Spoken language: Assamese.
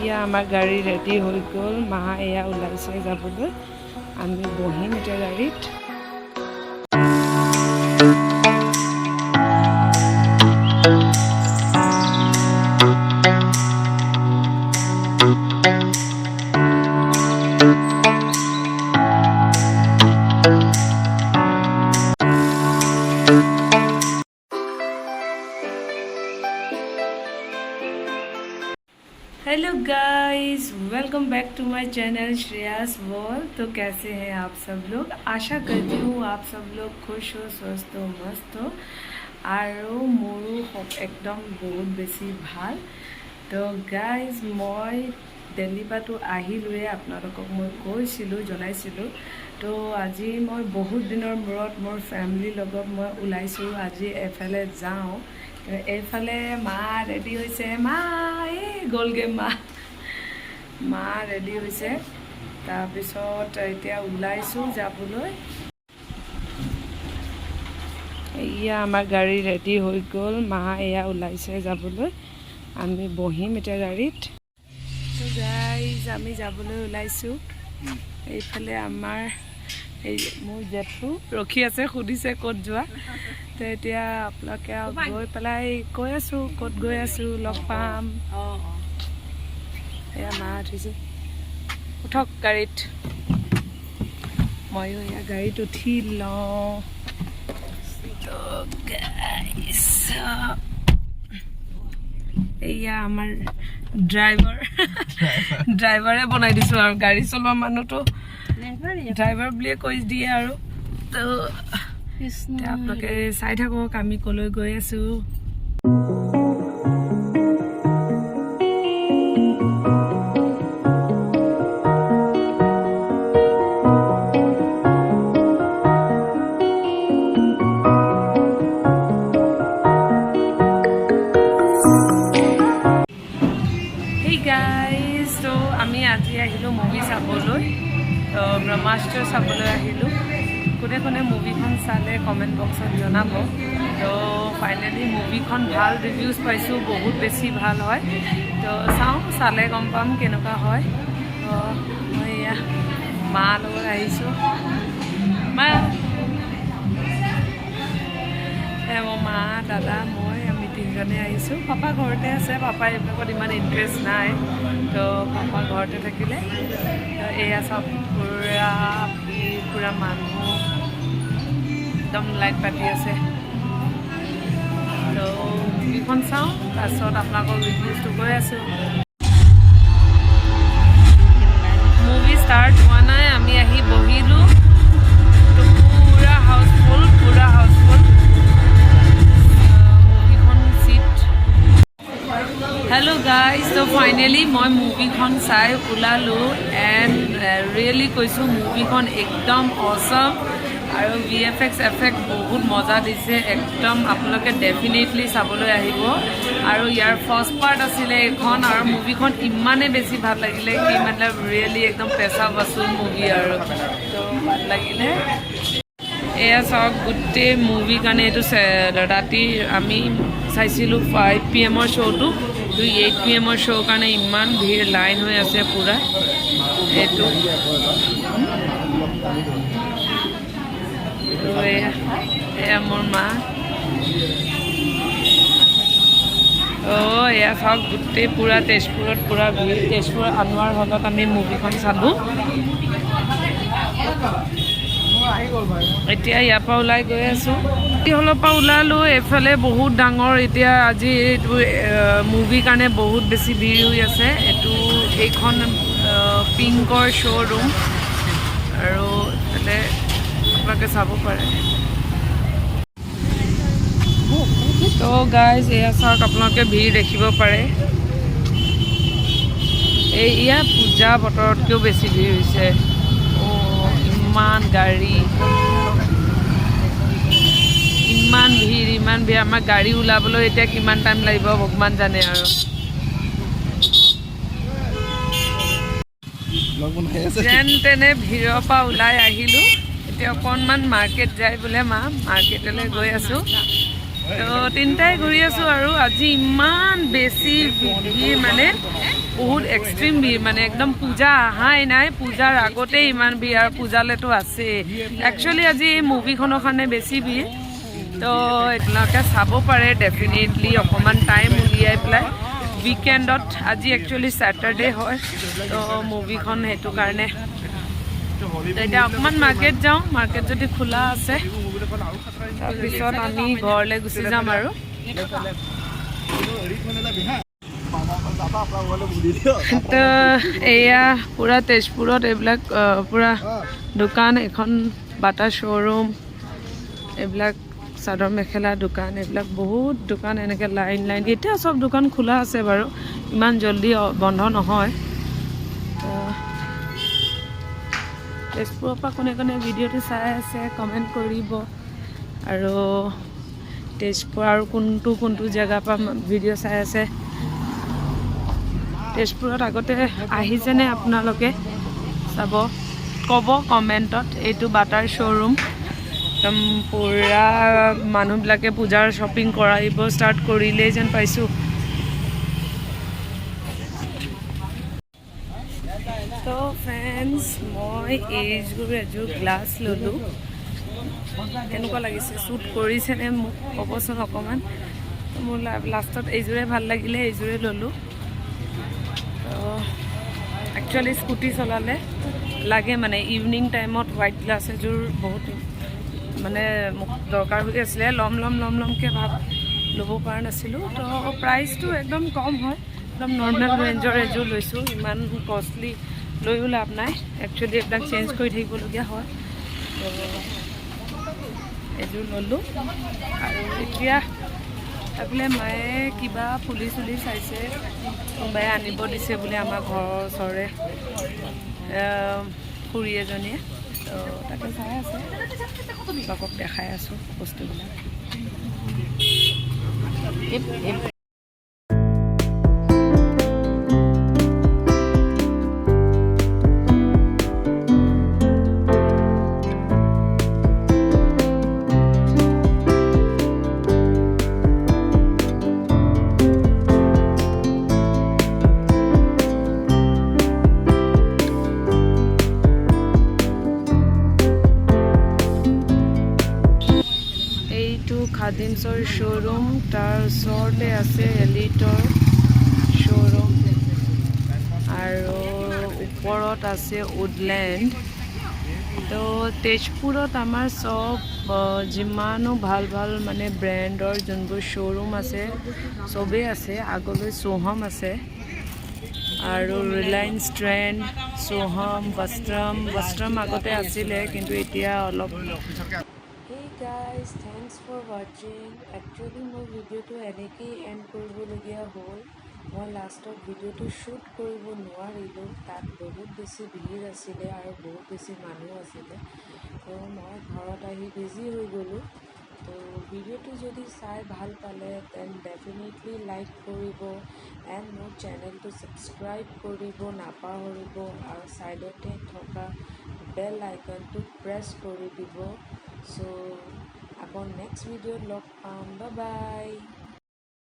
এয়া আমাৰ গাড়ী ৰেডি হৈ গ'ল মা এয়া ওলাইছে যাবলৈ আমি বহিম এতিয়া গাড়ীত hello guys welcome back to my channel Shreyas world. तो कैसे हैं आप सब लोग? आशा करती हूँ आप सब लोग खुश हो स्वस्थ हो मस्त हो और मोरो एकदम बहुत बेसी भाल। तो गाइज मैं दिल्ली पर तो आहिलोए आपनालोকক मैं কৈছিলো জনাইছিলো। तो আজি मैं बहुत दिनर मूरत मोर फैमिली लगत मैं ओलाइছো আজি एफाले जाऊँ एफाले मा रेडी होइसे मा गलगे मा रेडी होइसे तारपिছত এতিয়া ওলাইছো যাবলৈ এয়া আমাৰ গাড়ী ৰেডি হৈ গ'ল মা এয়া ওলাইছে যাবলৈ আমি বহিম এতিয়া গাড়ীত তো গাইজ আমি যাবলৈ ওলাইছো এইফালে আমাৰ এই মোৰ জেঠু ৰখি আছে সুধিছে ক'ত যোৱা তো এতিয়া আপোনালোকে গৈ পেলাই কৈ আছো ক'ত গৈ আছো লগ পাম এয়া মা উঠিছে উঠক গাড়ীত ময়ো এয়া গাড়ীত উঠি লওঁ তো গাইজ এয়া আমাৰ ড্ৰাইভাৰে বনাই দিছো আৰু গাড়ী চলোৱা মানুহটো ড্ৰাইভাৰ বুলিয়ে কৈ দিয়ে আৰু তো আপোনালোকে চাই থাকক আমি কলৈ গৈ আছো আজি আহিলো মুভি চাবলৈ তো ব্ৰহ্মাস্ত্ৰ চাবলৈ আহিলো কোনে কোনে মুভিখন চালে কমেণ্ট বক্সত জনাব তো ফাইনেলি মুভিখন ভাল ৰিভিউজ পাইছোঁ বহুত বেছি ভাল হয় তো চাওঁ চালে গম পাম কেনেকুৱা হয় তো মই এয়া মা লগত আহিছোঁ মা মোৰ মা দাদা মই আমি তিনিজনে আহিছোঁ পাপা ঘৰতে আছে পাপাই এইবিলাকত ইমান ইণ্টাৰেষ্ট নাই তো পাপা ঘৰতে থাকিলে তো এয়া চব পুৰা মানুহ একদম লাইট পাতি আছে তো মুভিখন চাওঁ তাৰপিছত আপোনালোকক ৰিভিউজটো কৈ আছোঁ মুভি ষ্টাৰ্ট হোৱা নাই আমি আহি বহিলোঁ তো পুৰা হাউচফুল हेलो गाइज तो फाइनली मैं मूवीखन चाय ओलालो एंड रियली कैसो मूवीखन एकदम असम और VFX एफेक्ट बहुत मजा दिसे एकदम आपलोके डेफिनेटली चाबले आहिब और यार फर्स्ट पार्ट आसिले एखन और मूवीखन इमाने बेसी ভাল লাগিলে कि मतलब रियली एकदम पैसावासोल मूवी और तो ভাল লাগিলে এয়া সব গোটে মুভি কাৰণে এটো ৰাতি আমি চাইছিলো 5 PM শ্ব'টো তো 8 PM শ্ব'ৰ কাৰণে ইমান ভিৰ লাইন হৈ আছে পুৰা এটো এয়া মোৰ মা এয়া সব গোটে পুৰা তেজপুৰত পুৰা ভিৰ তেজপুৰ আনোৱাৰ হলত আমি মুভিখন চালো এতিয়া ইয়াৰ পৰা ওলাই গৈ আছোঁ হলৰ পৰা ওলালোঁ এফালে বহুত ডাঙৰ এতিয়া আজি এইটো মুভিৰ কাৰণে বহুত বেছি ভিৰ হৈ আছে এইটো এইখন পিংকৰ শ্ব'ৰুম আৰু এফালে আপোনালোকে চাব পাৰে তো গাইজ এয়া চাওক আপোনালোকে ভিৰ দেখিব পাৰে এয়া পূজা বতৰতকৈও বেছি ভিৰ হৈছে ইমান গাড়ী ইমান ভিৰ আমাৰ গাড়ী ওলাবলৈ এতিয়া কিমান টাইম লাগিব ভগৱান জানে আৰু যেন তেনে ভিৰৰ পৰা ওলাই আহিলোঁ এতিয়া অকণমান মাৰ্কেট যায় বোলে মা মাৰ্কেটলৈ গৈ আছোঁ তো তিনিটাই ঘূৰি আছোঁ আৰু আজি ইমান বেছি ভিৰ মানে বহুত এক্সট্ৰিম ভিৰ মানে একদম পূজা আহাই নাই পূজাৰ আগতে ইমান ভিৰ আৰু পূজালেতো আছে একচুৱেলি আজি এই মুভিখনৰ কাৰণে বেছি ভিৰ তো আপোনালোকে চাব পাৰে ডেফিনেটলি অকণমান টাইম উলিয়াই পেলাই উইকেণ্ডত আজি একচুৱেলি ছেটাৰডে হয় তো মুভিখন সেইটো কাৰণে এতিয়া অকণমান মাৰ্কেট যাওঁ মাৰ্কেট যদি খোলা আছে তাৰপিছত আমি ঘৰলৈ গুচি যাম আৰু তো এয়া পুৰা তেজপুৰত এইবিলাক পুৰা দোকান এখন বাটা শ্ব'ৰুম এইবিলাক চাদৰ মেখেলা দোকান এইবিলাক বহুত দোকান এনেকৈ লাইন লাইন এতিয়া চব দোকান খোলা আছে বাৰু ইমান জল্দি বন্ধ নহয় তেজপুৰৰ পৰা কোনে কোনে ভিডিঅ'টো চাই আছে কমেণ্ট কৰিব আৰু তেজপুৰ আৰু কোনটো জেগাৰ পৰা ভিডিঅ' চাই আছে তেজপুৰত আগতে আহিছেনে আপোনালোকে চাব ক'ব কমেণ্টত এইটো বাটাৰ শ্ব'ৰুম একদম পুৰা মানুহবিলাকে পূজাৰ শ্বপিং কৰাইব ষ্টাৰ্ট কৰিলেই যেন পাইছোঁ তো ফ্ৰেণ্ডছ মই এইযোৰ এযোৰ গ্লাছ ল'লোঁ কেনেকুৱা লাগিছে শ্বুট কৰিছেনে মোক ক'বচোন অকণমান মোৰ লাষ্টত এইযোৰে ভাল লাগিলে এইযোৰে ল'লোঁ একচুৱেলি স্কুটি চলালে লাগে মানে ইভিনিং টাইমত হোৱাইট গ্লাছ এযোৰ বহুত মানে মোক দৰকাৰ হৈ আছিলে লমকৈ ল'ব পৰা নাছিলোঁ তো প্ৰাইচটো একদম কম হয় একদম নৰ্মেল ৰেঞ্জৰ এযোৰ লৈছোঁ ইমান কষ্টলি লৈও লাভ নাই একচুৱেলি এইবিলাক চেঞ্জ কৰি থাকিবলগীয়া হয় তো এযোৰ ল'লোঁ আৰু এতিয়া এইফালে মায়ে কিবা ফুলি চুলি চাইছে কোনোবাই আনিব দিছে বোলে আমাৰ ঘৰৰ ওচৰৰে খুৰী এজনীয়ে তো তাকে চাই আছে বাকক দেখাই আছোঁ বস্তুবিলাক খাদিমছৰ শ্ব'ৰুম তাৰ ওচৰতে আছে এলিটৰ শ্ব'ৰুম আৰু ওপৰত আছে উডলেণ্ড তো তেজপুৰত আমাৰ চব যিমানো ভাল মানে ব্ৰেণ্ডৰ যোনবোৰ শ্ব'ৰুম আছে চবেই আছে আগলৈ সোহম আছে আৰু ৰিলায়েন্স ট্ৰেণ্ড সোহম বস্ত্ৰম আগতে আছিলে কিন্তু এতিয়া অলপ Hey guys, thanks for watching. Actually মই ভিডিঅ'টো এনেকেই এণ্ড কৰিবলগীয়া হ'ল মই লাষ্টত ভিডিঅ'টো শ্বুট কৰিব নোৱাৰিলোঁ তাত বহুত বেছি ভিৰ আছিলে আৰু বহুত বেছি মানুহ আছিলে তো মই ঘৰত আহি বিজি হৈ গ'লোঁ তো ভিডিঅ'টো যদি চাই ভাল পালে দেন ডেফিনেটলি লাইক কৰিব এণ্ড মোৰ চেনেলটো ছাবস্ক্ৰাইব কৰিব নাপাহৰিব আৰু ছাইডতে থকা বেল আইকনটো প্ৰেছ কৰি দিব So, আকৌ next video log paam. Bye bye.